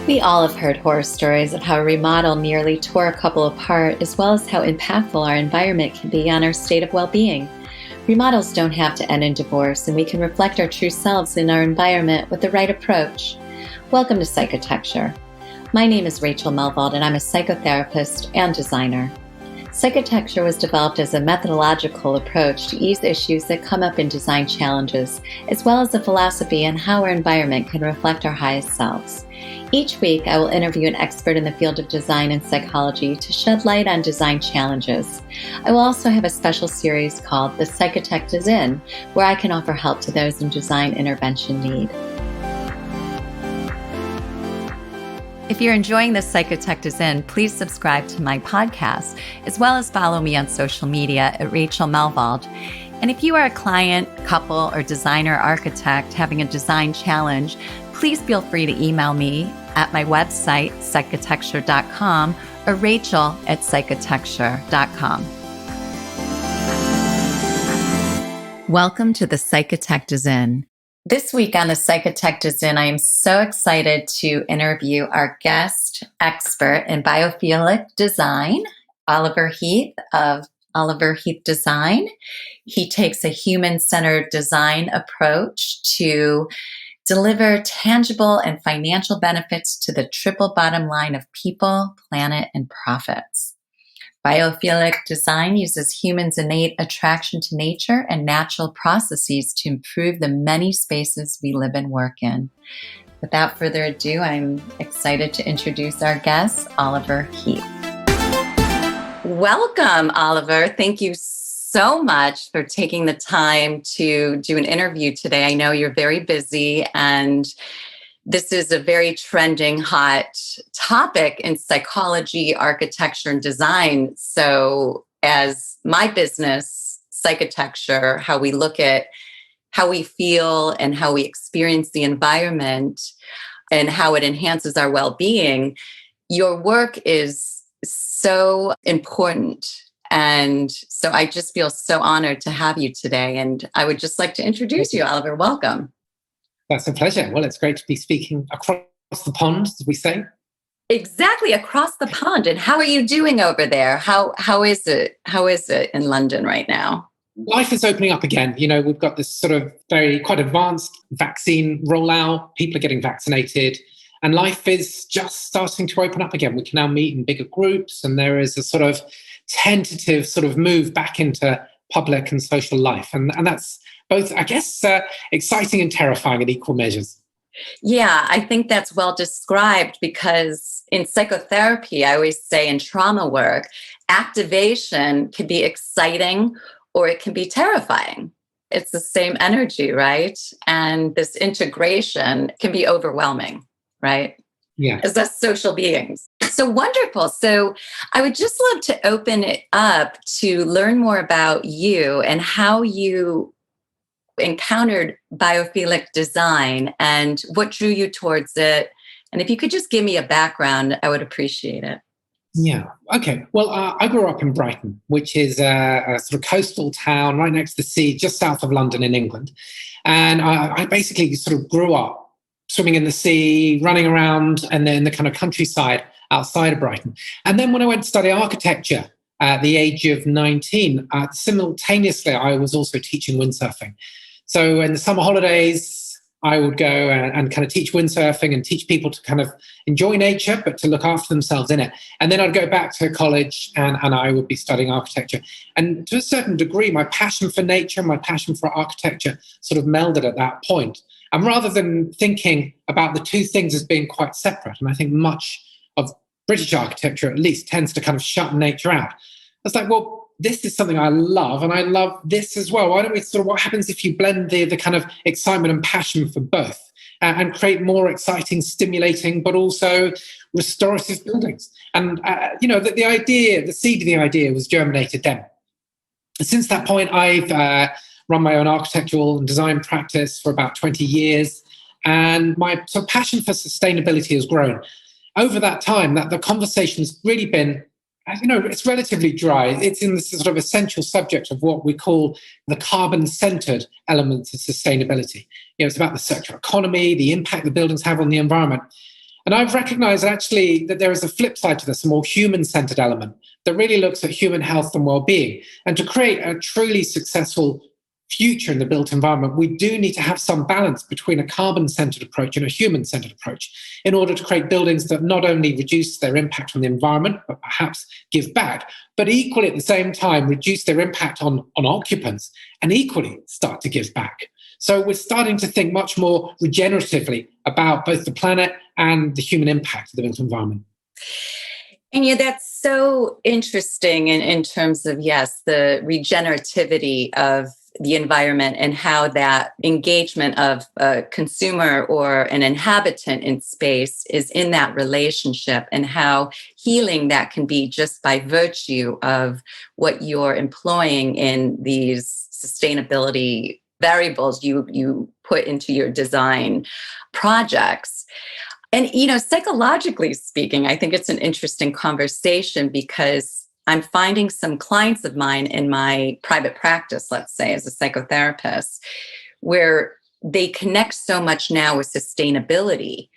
We all have heard horror stories of how a remodel nearly tore a couple apart, as well as how impactful our environment can be on our state of well-being. Remodels don't have to end in divorce, and we can reflect our true selves in our environment with the right approach. Welcome to Psychotecture. My name is Rachel Melvald, and I'm a psychotherapist and designer. Psychotecture was developed as a methodological approach to ease issues that come up in design challenges, as well as a philosophy on how our environment can reflect our highest selves. Each week, I will interview an expert in the field of design and psychology to shed light on design challenges. I will also have a special series called The Psychotect is In, where I can offer help to those in design intervention need. If you're enjoying The Psychotect is In, please subscribe to my podcast, as well as follow me on social media at Rachel Melvald. And if you are a client, couple, or designer architect having a design challenge, please feel free to email me at my website, psychotecture.com, or rachel@psychotecture.com. Welcome to The Psychotect is In. This week on The Psychotect is In, I am so excited to interview our guest expert in biophilic design, Oliver Heath of Oliver Heath Design. He takes a human-centered design approach to deliver tangible and financial benefits to the triple bottom line of people, planet, and profits. Biophilic design uses humans' innate attraction to nature and natural processes to improve the many spaces we live and work in. Without further ado, I'm excited to introduce our guest, Oliver Heath. Welcome, Oliver. Thank you so much for taking the time to do an interview today. I know you're very busy, and this is a very trending, hot topic in psychology, architecture, and design. So as my business, Psychotecture, how we look at how we feel and how we experience the environment and how it enhances our well-being, your work is so important. And so I just feel so honored to have you today. And I would just like to introduce you, Oliver. Welcome. That's a pleasure. Well, it's great to be speaking across the pond, as we say. Exactly, across the pond. And how are you doing over there? How is it? How is it in London right now? Life is opening up again. You know, we've got this sort of quite advanced vaccine rollout. People are getting vaccinated. And life is just starting to open up again. We can now meet in bigger groups. And there is a sort of tentative sort of move back into public and social life. And that's both, I guess, exciting and terrifying in equal measures. Yeah, I think that's well described, because in psychotherapy, I always say in trauma work, activation can be exciting or it can be terrifying. It's the same energy, right? And this integration can be overwhelming, right? Yeah. As us social beings. So wonderful. So I would just love to open it up to learn more about you and how you encountered biophilic design and what drew you towards it. And if you could just give me a background, I would appreciate it. Yeah. Okay. Well, I grew up in Brighton, which is a sort of coastal town right next to the sea, just south of London in England. And I basically sort of grew up swimming in the sea, running around, and then the kind of countryside outside of Brighton. And then when I went to study architecture at the age of 19, simultaneously, I was also teaching windsurfing. So in the summer holidays, I would go and kind of teach windsurfing and teach people to kind of enjoy nature, but to look after themselves in it. And then I'd go back to college and I would be studying architecture. And to a certain degree, my passion for nature, my passion for architecture sort of melded at that point. And rather than thinking about the two things as being quite separate, and I think much of British architecture at least tends to kind of shut nature out, I was like, well, this is something I love, and I love this as well. Why don't we sort of, what happens if you blend the kind of excitement and passion for both and create more exciting, stimulating, but also restorative buildings? And, the idea, the seed of the idea was germinated then. Since that point, I've run my own architectural and design practice for about 20 years, and my sort of passion for sustainability has grown. Over that time, that the conversation's really been, it's relatively dry. It's in this sort of essential subject of what we call the carbon-centered elements of sustainability. It's about the circular economy, the impact the buildings have on the environment. And I've recognized actually that there is a flip side to this, a more human-centered element that really looks at human health and well-being. And to create a truly successful future in the built environment, we do need to have some balance between a carbon-centered approach and a human-centered approach in order to create buildings that not only reduce their impact on the environment, but perhaps give back, but equally at the same time reduce their impact on occupants and equally start to give back. So we're starting to think much more regeneratively about both the planet and the human impact of the built environment. And yeah, that's so interesting in terms of, yes, the regenerativity of the environment and how that engagement of a consumer or an inhabitant in space is in that relationship, and how healing that can be just by virtue of what you're employing in these sustainability variables you put into your design projects. And, psychologically speaking, I think it's an interesting conversation because I'm finding some clients of mine in my private practice, let's say, as a psychotherapist, where they connect so much now with sustainability,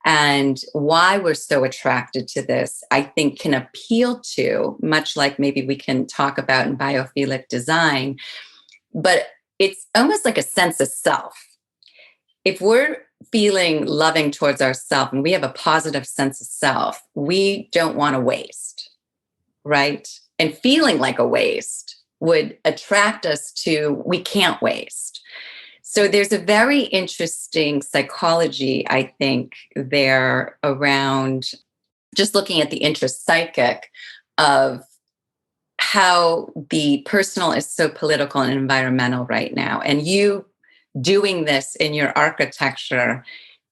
and why we're so attracted to this, I think can appeal to, much like maybe we can talk about in biophilic design, but it's almost like a sense of self. If we're feeling loving towards ourselves and we have a positive sense of self, we don't want to waste, right? And feeling like a waste would attract us to, we can't waste. So there's a very interesting psychology, I think, there around just looking at the intrapsychic of how the personal is so political and environmental right now. And you doing this in your architecture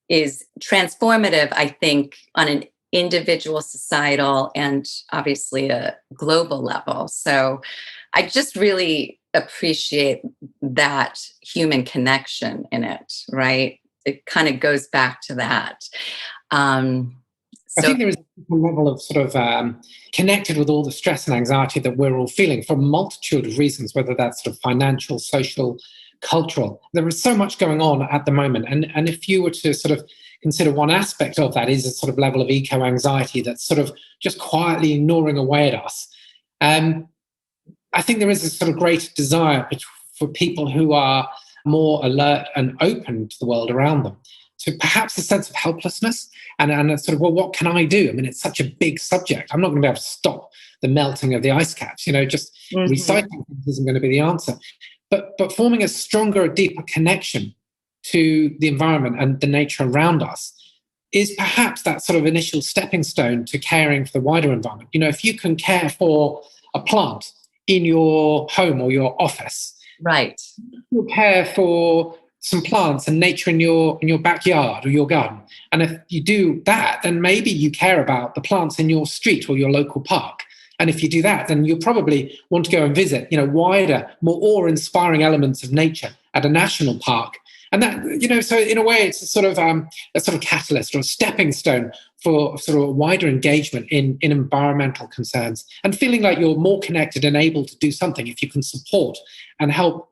is transformative, I think, on an individual, societal, and obviously a global level. So I just really appreciate that human connection in it, right? It kind of goes back to that. I think there is a level of sort of connected with all the stress and anxiety that we're all feeling for a multitude of reasons, whether that's sort of financial, social, cultural. There is so much going on at the moment. And if you were to sort of consider one aspect of that is a sort of level of eco-anxiety that's sort of just quietly gnawing away at us. I think there is a sort of great desire for people who are more alert and open to the world around them, to perhaps a sense of helplessness and a sort of, well, what can I do? I mean, it's such a big subject. I'm not going to be able to stop the melting of the ice caps. Just recycling things isn't going to be the answer. But forming a stronger, deeper connection to the environment and the nature around us is perhaps that sort of initial stepping stone to caring for the wider environment. If you can care for a plant in your home or your office, right? You care for some plants and nature in your backyard or your garden. And if you do that, then maybe you care about the plants in your street or your local park. And if you do that, then you'll probably want to go and visit, wider, more awe-inspiring elements of nature at a national park. And that, so in a way, it's a sort of catalyst or a stepping stone for sort of wider engagement in environmental concerns, and feeling like you're more connected and able to do something if you can support and help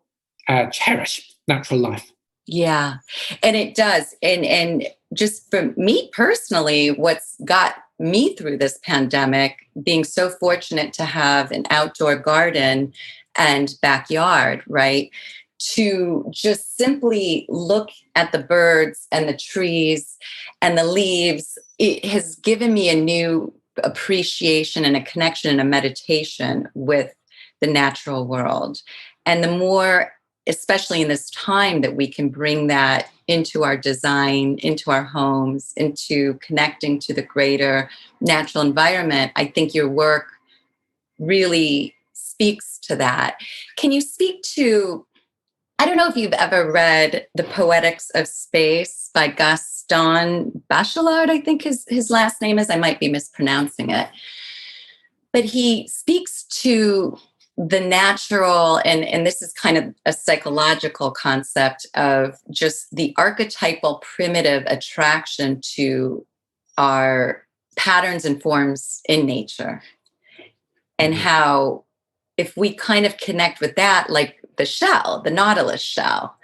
cherish natural life. Yeah, and it does. And just for me personally, what's got me through this pandemic, being so fortunate to have an outdoor garden and backyard, right? To just simply look at the birds and the trees and the leaves, it has given me a new appreciation and a connection and a meditation with the natural world. And the more, especially in this time, that we can bring that into our design, into our homes, into connecting to the greater natural environment, I think your work really speaks to that. Can you speak to, I don't know if you've ever read The Poetics of Space by Gaston Bachelard, I think his last name is. I might be mispronouncing it. But he speaks to the natural, and this is kind of a psychological concept of just the archetypal primitive attraction to our patterns and forms in nature. And how if we kind of connect with that, like the shell, the nautilus shell,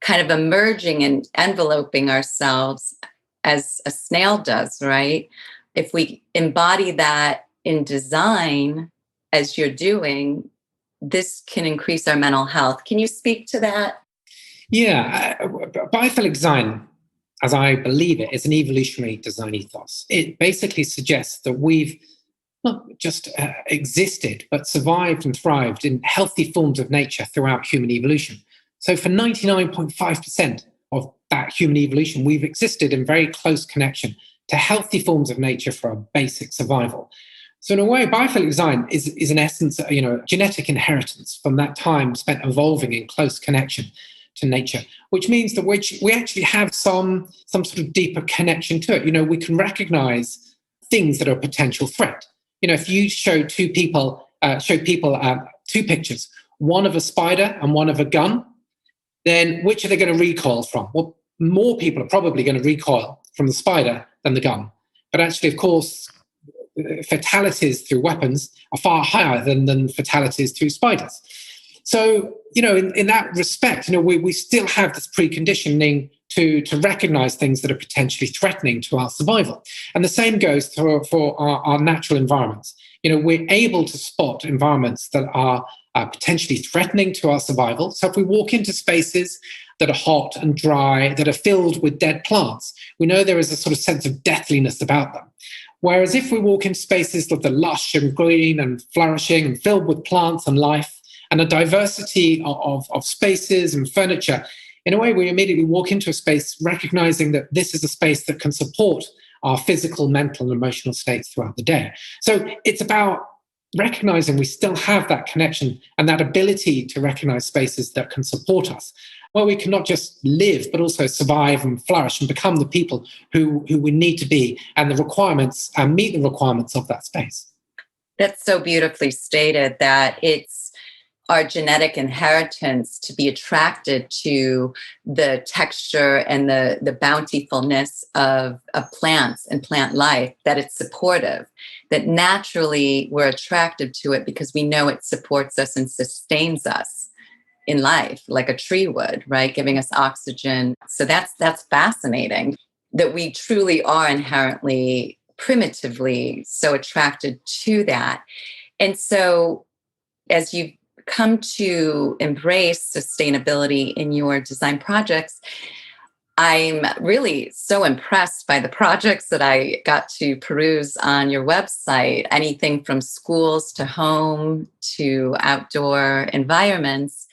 kind of emerging and enveloping ourselves as a snail does, right? If we embody that in design, as you're doing, this can increase our mental health. Can you speak to that? Yeah, biophilic design, as I believe it, is an evolutionary design ethos. It basically suggests that we've not just existed, but survived and thrived in healthy forms of nature throughout human evolution. So for 99.5% of that human evolution, we've existed in very close connection to healthy forms of nature for our basic survival. So in a way, biophilic design is in essence, genetic inheritance from that time spent evolving in close connection to nature, which means that we actually have some sort of deeper connection to it. We can recognize things that are a potential threat. If you show people two pictures, one of a spider and one of a gun, then which are they going to recoil from? Well, more people are probably going to recoil from the spider than the gun. But actually, of course, fatalities through weapons are far higher than fatalities through spiders. So, in that respect, we still have this preconditioning to recognize things that are potentially threatening to our survival. And the same goes for our natural environments. We're able to spot environments that are potentially threatening to our survival. So if we walk into spaces that are hot and dry, that are filled with dead plants, we know there is a sort of sense of deathliness about them. Whereas if we walk in spaces that are lush and green and flourishing and filled with plants and life and a diversity of spaces and furniture, in a way we immediately walk into a space recognizing that this is a space that can support our physical, mental, and emotional states throughout the day. So it's about recognizing we still have that connection and that ability to recognize spaces that can support us, where we can not just live, but also survive and flourish and become the people who we need to be and the requirements and meet the requirements of that space. That's so beautifully stated, that it's our genetic inheritance to be attracted to the texture and the bountifulness of plants and plant life, that it's supportive, that naturally we're attracted to it because we know it supports us and sustains us in life, like a tree would, right? Giving us oxygen. So that's fascinating, that we truly are inherently, primitively so attracted to that. And so as you come to embrace sustainability in your design projects, I'm really so impressed by the projects that I got to peruse on your website, anything from schools to home to outdoor environments.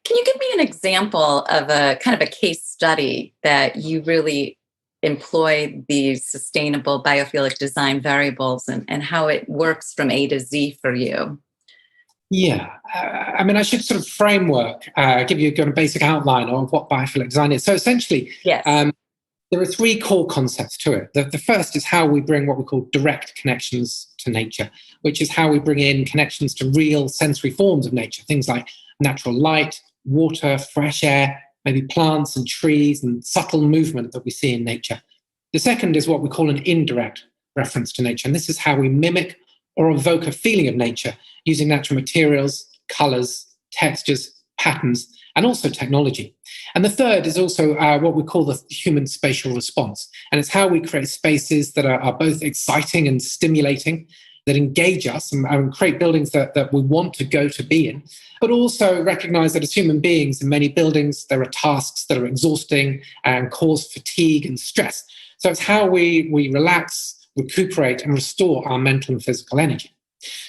Can you give me an example of a kind of a case study that you really employ these sustainable biophilic design variables and how it works from A to Z for you? Yeah, I should sort of give you a basic outline of what biophilic design is. So essentially, yes. There are three core concepts to it. The first is how we bring what we call direct connections to nature, which is how we bring in connections to real sensory forms of nature, things like natural light, water, fresh air, maybe plants and trees and subtle movement that we see in nature. The second is what we call an indirect reference to nature, and this is how we mimic or evoke a feeling of nature using natural materials, colors, textures, patterns, and also technology. And the third is also what we call the human spatial response. And it's how we create spaces that are both exciting and stimulating, that engage us and create buildings that we want to go to be in, but also recognize that as human beings in many buildings, there are tasks that are exhausting and cause fatigue and stress. So it's how we relax, recuperate, and restore our mental and physical energy.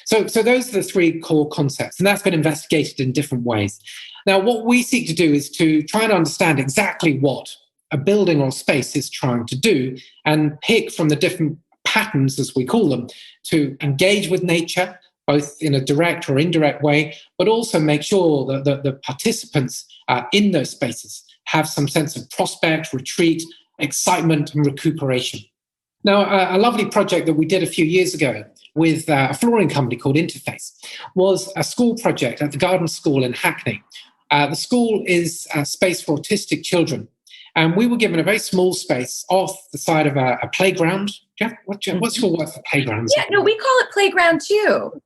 So those are the three core concepts, and that's been investigated in different ways. Now, what we seek to do is to try and understand exactly what a building or space is trying to do and pick from the different patterns, as we call them, to engage with nature, both in a direct or indirect way, but also make sure that the participants in those spaces have some sense of prospect, retreat, excitement, and recuperation. Now, a lovely project that we did a few years ago with a flooring company called Interface was a school project at the Garden School in Hackney. The school is a space for autistic children, and we were given a very small space off the side of a playground. Jeff, what's your word for playground? Yeah, no, we call it playground too.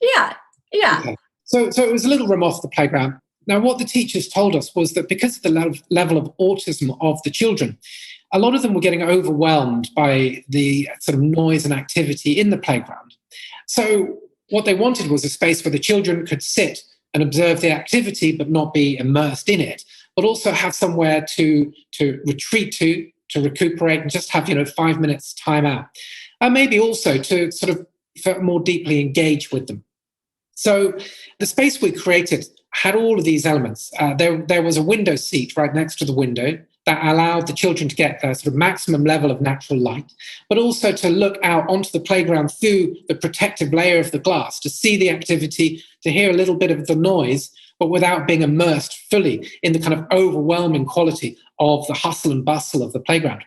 Yeah. Okay. So it was a little room off the playground. Now, what the teachers told us was that because of the level of autism of the children, a lot of them were getting overwhelmed by the sort of noise and activity in the playground. So what they wanted was a space where the children could sit and observe the activity but not be immersed in it, but also have somewhere to retreat to recuperate and just have 5 minutes time out, and maybe also to sort of more deeply engage with them. So the space we created had all of these elements. There was a window seat right next to the window that allowed the children to get a sort of maximum level of natural light, but also to look out onto the playground through the protective layer of the glass, to see the activity, to hear a little bit of the noise, but without being immersed fully in the kind of overwhelming quality of the hustle and bustle of the playground.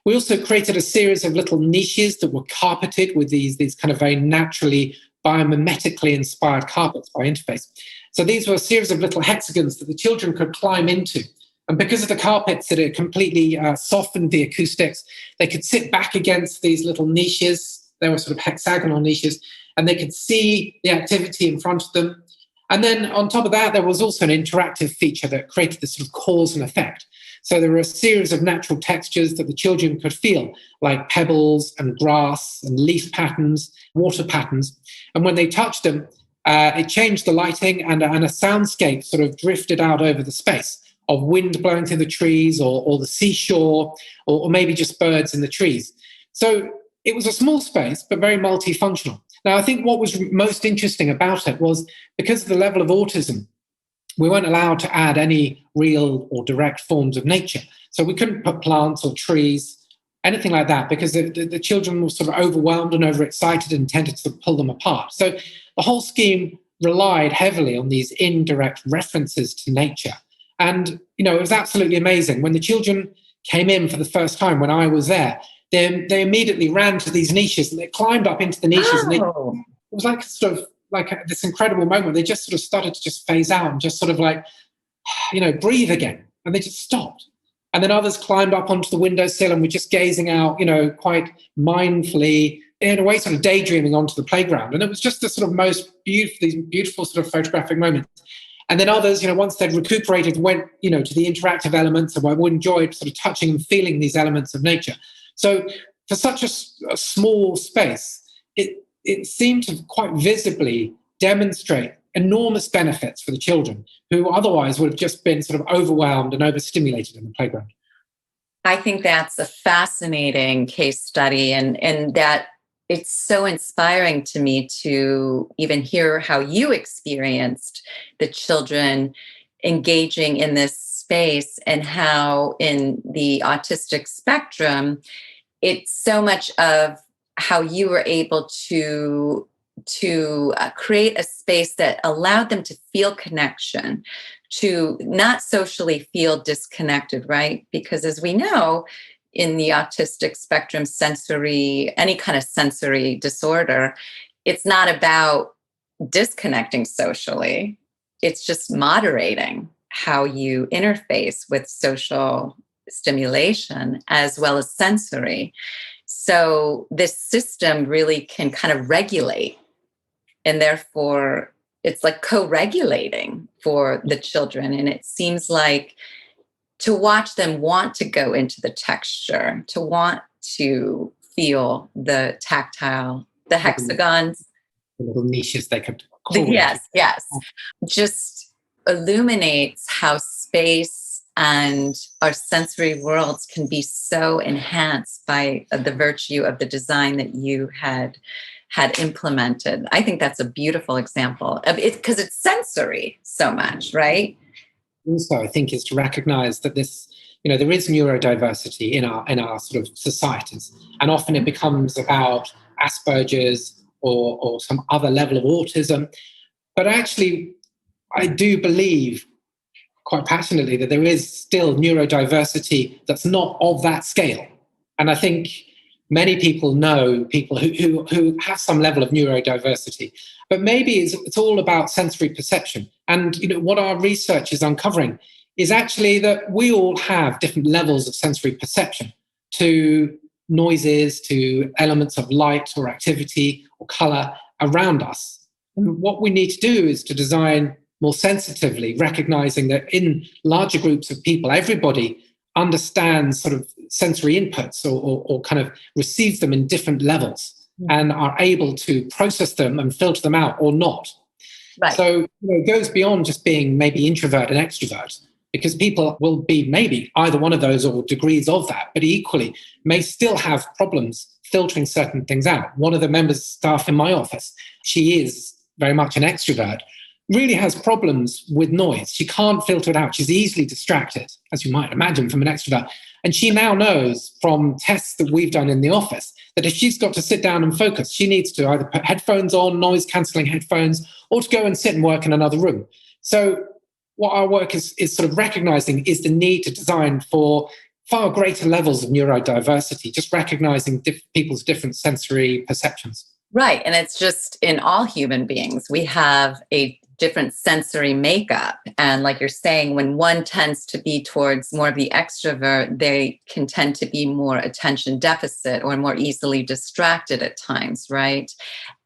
We also created a series of little niches that were carpeted with these kind of very naturally biomimetically inspired carpets by interface. So these were a series of little hexagons that the children could climb into. And because of the carpets that it completely softened the acoustics, they could sit back against these little niches. They were sort of hexagonal niches, and they could see the activity in front of them. And then on top of that, there was also an interactive feature that created this sort of cause and effect. So there were a series of natural textures that the children could feel, like pebbles and grass and leaf patterns, water patterns. And when they touched them, it changed the lighting, and a soundscape sort of drifted out over the space of wind blowing through the trees, or the seashore, or maybe just birds in the trees. So it was a small space, but very multifunctional. Now, I think what was most interesting about it was because of the level of autism, we weren't allowed to add any real or direct forms of nature. So we couldn't put plants or trees, anything like that, because the children were sort of overwhelmed and overexcited and tended to pull them apart. So the whole scheme relied heavily on these indirect references to nature. And, it was absolutely amazing. When the children came in for the first time, when I was there, they immediately ran to these niches and they climbed up into the niches. And it was like sort of like this incredible moment. They just sort of started to just phase out and just sort of like, breathe again. And they just stopped. And then others climbed up onto the windowsill and were just gazing out, quite mindfully, in a way, sort of daydreaming onto the playground. And it was just the sort of most beautiful, these beautiful sort of photographic moments. And then others, once they'd recuperated, went, to the interactive elements, and we enjoyed sort of touching and feeling these elements of nature. So for such a small space, it seemed to quite visibly demonstrate enormous benefits for the children who otherwise would have just been sort of overwhelmed and overstimulated in the playground. I think that's a fascinating case study, and that it's so inspiring to me to even hear how you experienced the children engaging in this space, and how in the autistic spectrum, it's so much of how you were able to create a space that allowed them to feel connection, to not socially feel disconnected, right? Because as we know, in the autistic spectrum, any kind of sensory disorder, it's not about disconnecting socially. It's just moderating how you interface with social stimulation as well as sensory. So this system really can kind of regulate, and therefore it's like co-regulating for the children. And it seems like to watch them want to go into the texture, to want to feel the tactile, the hexagons. The little niches they could Yes. Just illuminates how space and our sensory worlds can be so enhanced by the virtue of the design that you had implemented. I think that's a beautiful example of it, because it's sensory so much, right? Also, I think, is to recognize that this, there is neurodiversity in our sort of societies, and often it becomes about Asperger's or some other level of autism. But actually, I do believe quite passionately that there is still neurodiversity that's not of that scale. And I think many people know people who have some level of neurodiversity, but maybe it's all about sensory perception. And what our research is uncovering is actually that we all have different levels of sensory perception to noises, to elements of light or activity or color around us. And what we need to do is to design more sensitively, recognizing that in larger groups of people, everybody understands sort of sensory inputs or kind of receives them in different levels and are able to process them and filter them out or not. Right. So it goes beyond just being maybe introvert and extrovert, because people will be maybe either one of those or degrees of that, but equally may still have problems filtering certain things out. One of the members of staff in my office, she is very much an extrovert, really has problems with noise. She can't filter it out. She's easily distracted, as you might imagine, from an extrovert. And she now knows from tests that we've done in the office that if she's got to sit down and focus, she needs to either put headphones on, noise-cancelling headphones, or to go and sit and work in another room. So what our work is sort of recognizing is the need to design for far greater levels of neurodiversity, just recognizing people's different sensory perceptions. Right. And it's just in all human beings, we have a different sensory makeup. And like you're saying, when one tends to be towards more of the extrovert, they can tend to be more attention deficit or more easily distracted at times, right?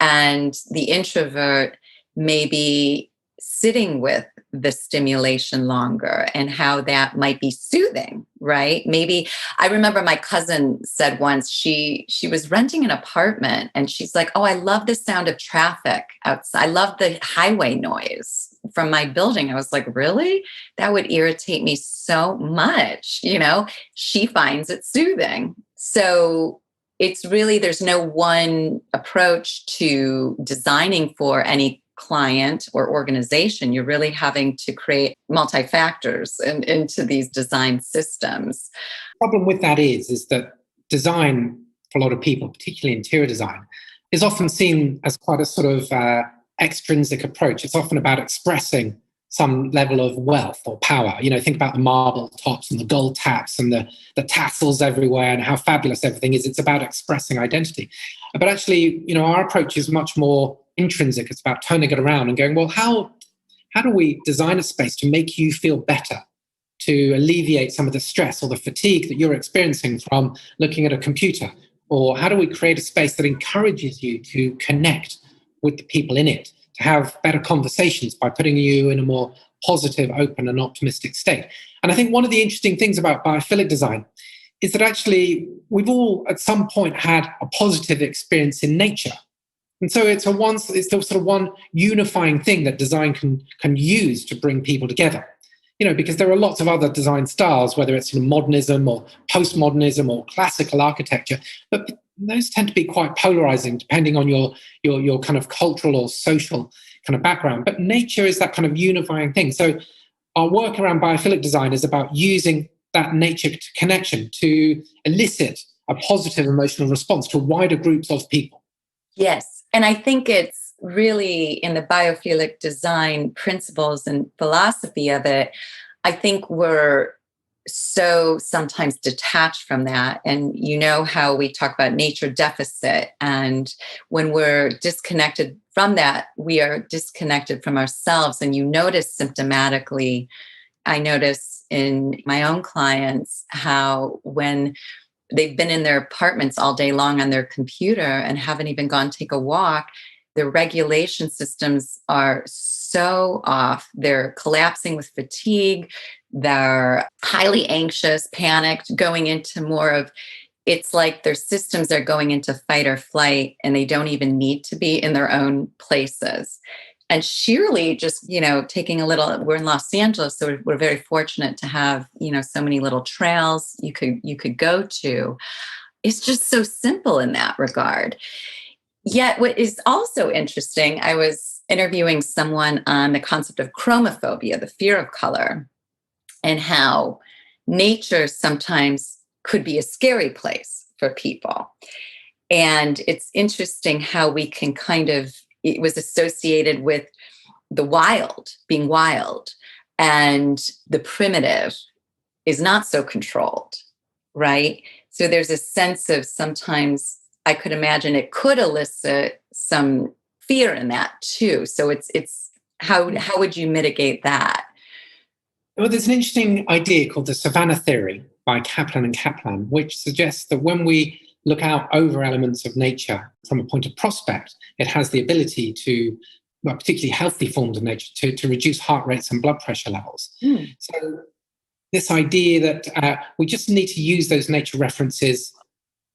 And the introvert may be sitting with the stimulation longer and how that might be soothing, right? Maybe I remember my cousin said once she was renting an apartment and she's like, oh, I love the sound of traffic outside. I love the highway noise from my building. I was like, really? That would irritate me so much. She finds it soothing. So it's really, there's no one approach to designing for any client or organization. You're really having to create multi-factors into these design systems. The problem with that is that design for a lot of people, particularly interior design, is often seen as quite a sort of extrinsic approach. It's often about expressing some level of wealth or power. Think about the marble tops and the gold taps and the tassels everywhere and how fabulous everything is. It's about expressing identity. But actually, our approach is much more intrinsic. It's about turning it around and going, well, how do we design a space to make you feel better, to alleviate some of the stress or the fatigue that you're experiencing from looking at a computer? Or how do we create a space that encourages you to connect with the people in it, to have better conversations by putting you in a more positive, open and optimistic state? And I think one of the interesting things about biophilic design is that actually we've all at some point had a positive experience in nature. And so it's the sort of one unifying thing that design can use to bring people together. Because there are lots of other design styles, whether it's modernism or postmodernism or classical architecture, but those tend to be quite polarizing depending on your kind of cultural or social kind of background. But nature is that kind of unifying thing. So our work around biophilic design is about using that nature connection to elicit a positive emotional response to wider groups of people. Yes. And I think it's really in the biophilic design principles and philosophy of it, I think we're so sometimes detached from that. And how we talk about nature deficit. And when we're disconnected from that, we are disconnected from ourselves. And you notice symptomatically, I notice in my own clients how when they've been in their apartments all day long on their computer and haven't even gone take a walk, their regulation systems are so off. They're collapsing with fatigue. They're highly anxious, panicked, going into more of, it's like their systems are going into fight or flight and they don't even need to be in their own places. And sheerly just, taking we're in Los Angeles, so we're very fortunate to have, so many little trails you could go to. It's just so simple in that regard. Yet what is also interesting, I was interviewing someone on the concept of chromophobia, the fear of color, and how nature sometimes could be a scary place for people. And it's interesting how we can it was associated with the wild, being wild, and the primitive is not so controlled, right? So there's a sense of sometimes I could imagine it could elicit some fear in that too. So it's how would you mitigate that? Well, there's an interesting idea called the Savanah theory by Kaplan and Kaplan, which suggests that when we look out over elements of nature from a point of prospect, it has the ability to, particularly healthy forms of nature, to reduce heart rates and blood pressure levels. So this idea that we just need to use those nature references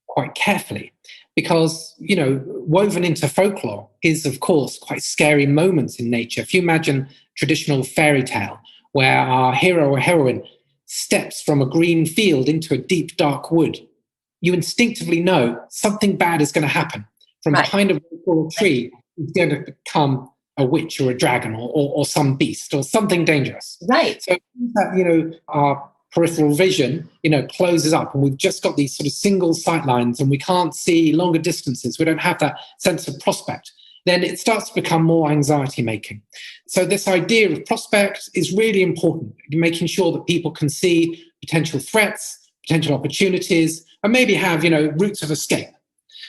quite carefully, because, woven into folklore is, of course, quite scary moments in nature. If you imagine traditional fairy tale where our hero or heroine steps from a green field into a deep, dark wood, you instinctively know something bad is going to happen. From behind a tall tree, it's going to become a witch or a dragon or some beast or something dangerous. Right. So that, our peripheral vision, closes up, and we've just got these sort of single sight lines and we can't see longer distances. We don't have that sense of prospect. Then it starts to become more anxiety making. So this idea of prospect is really important, making sure that people can see potential threats, potential opportunities, and maybe have, routes of escape.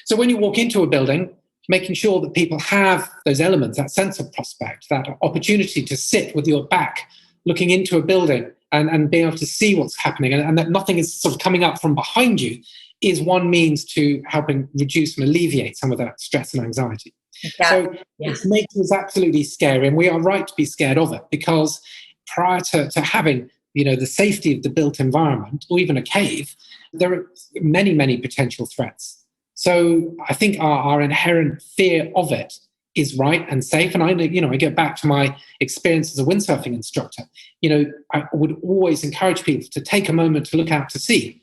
So when you walk into a building, making sure that people have those elements, that sense of prospect, that opportunity to sit with your back looking into a building and being able to see what's happening, and that nothing is sort of coming up from behind you, is one means to helping reduce and alleviate some of that stress and anxiety. So nature is absolutely scary, and we are right to be scared of it, because prior to having the safety of the built environment or even a cave, there are many, many potential threats. So I think our inherent fear of it is right and safe. And I get back to my experience as a windsurfing instructor. I would always encourage people to take a moment to look out to sea,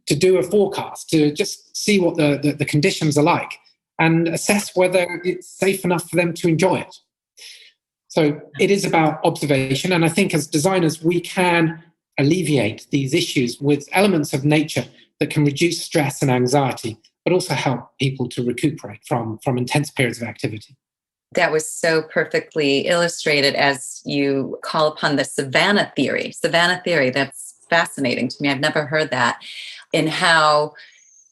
to do a forecast, to just see what the conditions are like, and assess whether it's safe enough for them to enjoy it. So it is about observation. And I think as designers, we can alleviate these issues with elements of nature that can reduce stress and anxiety, but also help people to recuperate from intense periods of activity. That was so perfectly illustrated as you call upon the Savanah theory. Savanah theory, that's fascinating to me. I've never heard that. And how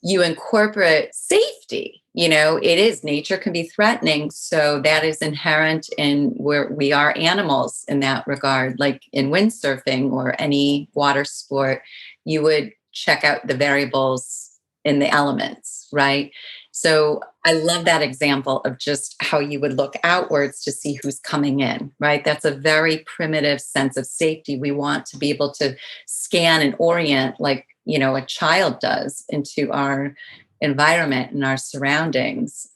you incorporate safety. It is, nature can be threatening. So that is inherent in where we are animals in that regard. Like in windsurfing or any water sport, you would check out the variables in the elements, right? So I love that example of just how you would look outwards to see who's coming in, right? That's a very primitive sense of safety. We want to be able to scan and orient like, a child does into our environment and our surroundings.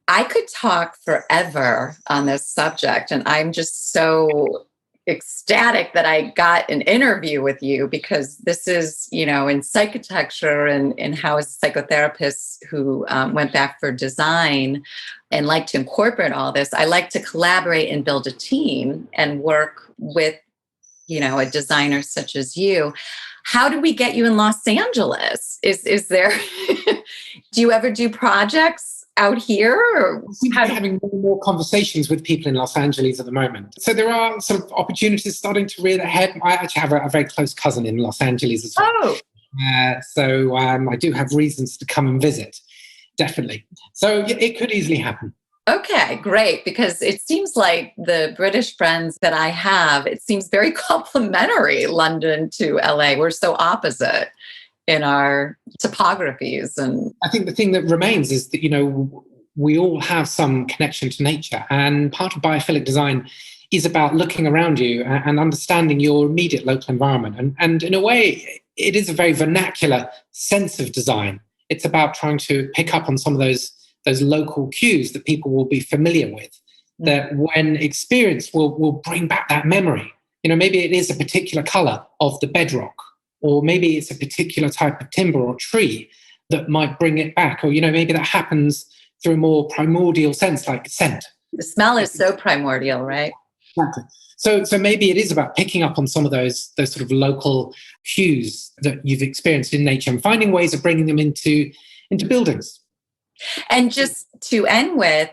I could talk forever on this subject, and I'm just so ecstatic that I got an interview with you, because this is, in psychotecture and how as a psychotherapist who went back for design and like to incorporate all this, I like to collaborate and build a team and work with, a designer such as you. How do we get you in Los Angeles? Is there, do you ever do projects out here? Or we're having more and more conversations with people in Los Angeles at the moment. So there are sort of opportunities starting to rear their head. I actually have a very close cousin in Los Angeles as well. Oh. So I do have reasons to come and visit, definitely. So it could easily happen. Okay, great. Because it seems like the British friends that I have, it seems very complementary, London to LA. We're so opposite in our topographies. And I think the thing that remains is that, we all have some connection to nature. And part of biophilic design is about looking around you and understanding your immediate local environment. And in a way, it is a very vernacular sense of design. It's about trying to pick up on some of those local cues that people will be familiar with, that when experienced will bring back that memory. Maybe it is a particular color of the bedrock, or maybe it's a particular type of timber or tree that might bring it back. Or, maybe that happens through a more primordial sense, like scent. The smell is so primordial, right? Exactly. So maybe it is about picking up on some of those sort of local cues that you've experienced in nature and finding ways of bringing them into buildings. And just to end with,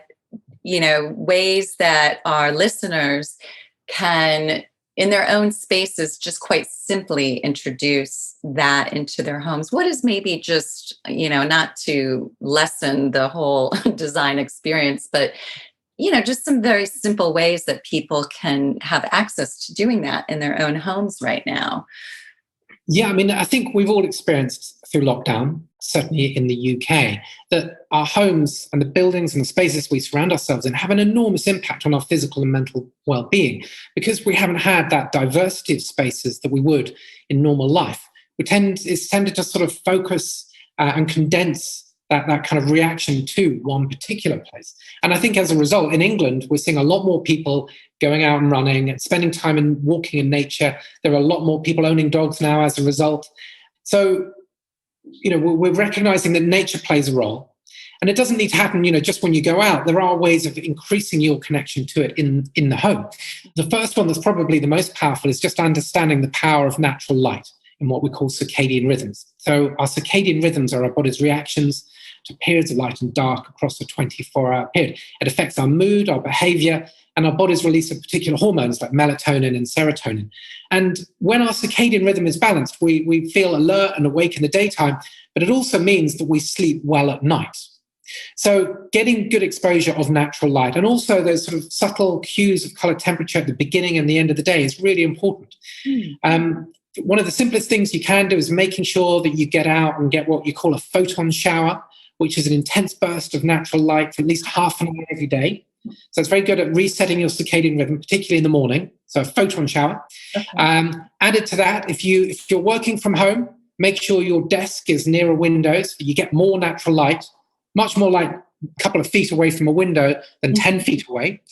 ways that our listeners can, in their own spaces, just quite simply introduce that into their homes. What is maybe just, not to lessen the whole design experience, but, just some very simple ways that people can have access to doing that in their own homes right now? Yeah, I think we've all experienced through lockdown certainly in the UK, that our homes and the buildings and the spaces we surround ourselves in have an enormous impact on our physical and mental well-being, because we haven't had that diversity of spaces that we would in normal life. It's tended to sort of focus and condense that kind of reaction to one particular place. And I think as a result, in England, we're seeing a lot more people going out and running and spending time in walking in nature. There are a lot more people owning dogs now as a result. So, we're recognizing that nature plays a role. And it doesn't need to happen, just when you go out. There are ways of increasing your connection to it in the home. The first one that's probably the most powerful is just understanding the power of natural light in what we call circadian rhythms. So our circadian rhythms are our body's reactions to periods of light and dark across a 24-hour period. It affects our mood, our behavior, and our body's release of particular hormones like melatonin and serotonin. And when our circadian rhythm is balanced, we feel alert and awake in the daytime, but it also means that we sleep well at night. So getting good exposure of natural light, and also those sort of subtle cues of color temperature at the beginning and the end of the day, is really important. One of the simplest things you can do is making sure that you get out and get what you call a photon shower, which is an intense burst of natural light for at least half an hour every day. So it's very good at resetting your circadian rhythm, particularly in the morning. So a photon shower. Okay. Added to that, if you're working from home, make sure your desk is near a window so you get more natural light, much more like a couple of feet away from a window than 10 feet away.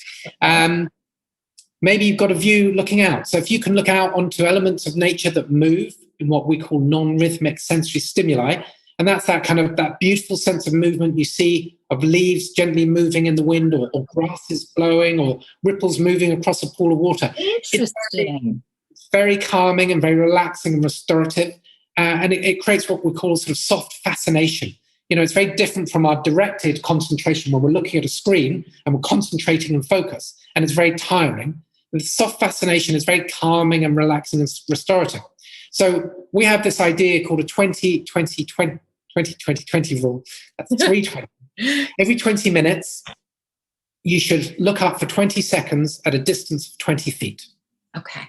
Maybe you've got a view looking out. So if you can look out onto elements of nature that move in what we call non-rhythmic sensory stimuli, and that's that beautiful sense of movement you see of leaves gently moving in the wind, or grasses blowing, or ripples moving across a pool of water. Interesting. It's very calming and very relaxing and restorative. And it creates what we call sort of soft fascination. It's very different from our directed concentration when we're looking at a screen and we're concentrating and focus, and it's very tiring. The soft fascination is very calming and relaxing and restorative. So we have this idea called a 20-20-20 rule. That's 320. Every 20 minutes, you should look up for 20 seconds at a distance of 20 feet. Okay.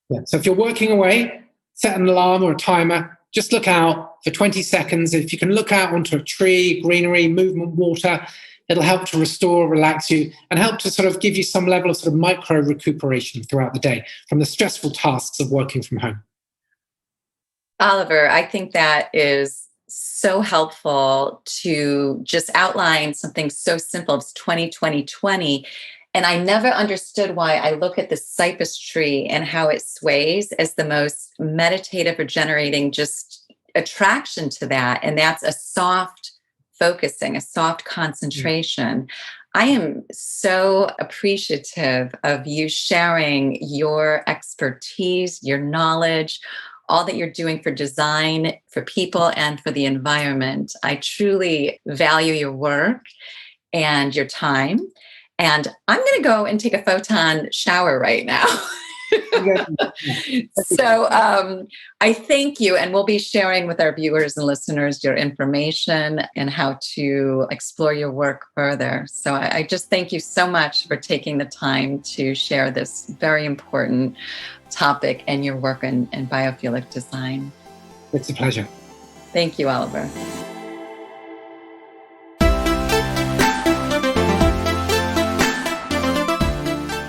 Yeah. So if you're working away, set an alarm or a timer, just look out for 20 seconds. If you can look out onto a tree, greenery, movement, water, it'll help to restore, relax you, and help to sort of give you some level of sort of micro recuperation throughout the day from the stressful tasks of working from home. Oliver, I think that is so helpful to just outline something so simple as 20-20-20. And I never understood why I look at the cypress tree and how it sways as the most meditative or generating just attraction to that. And that's a soft focusing, a soft concentration. I am so appreciative of you sharing your expertise, your knowledge, all that you're doing for design, for people, and for the environment. I truly value your work and your time. And I'm going to go and take a photon shower right now. So I thank you. And we'll be sharing with our viewers and listeners your information and how to explore your work further. So I just thank you so much for taking the time to share this very important topic and your work in biophilic design. It's a pleasure. Thank you, Oliver.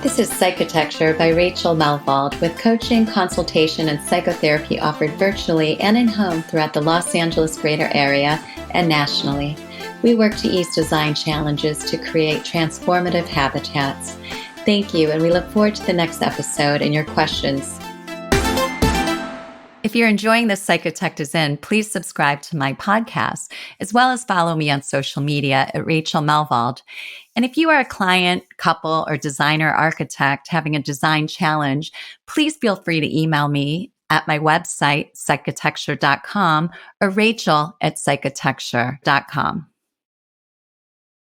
This is Psychotecture by Rachel Malvald, with coaching, consultation, and psychotherapy offered virtually and in-home throughout the Los Angeles greater area and nationally. We work to ease design challenges to create transformative habitats. Thank you, and we look forward to the next episode and your questions. If you're enjoying this Psychotech Design, please subscribe to my podcast, as well as follow me on social media at Rachel Malvald. And if you are a client, couple, or designer architect having a design challenge, please feel free to email me at my website, psychotecture.com, or Rachel at psychotecture.com.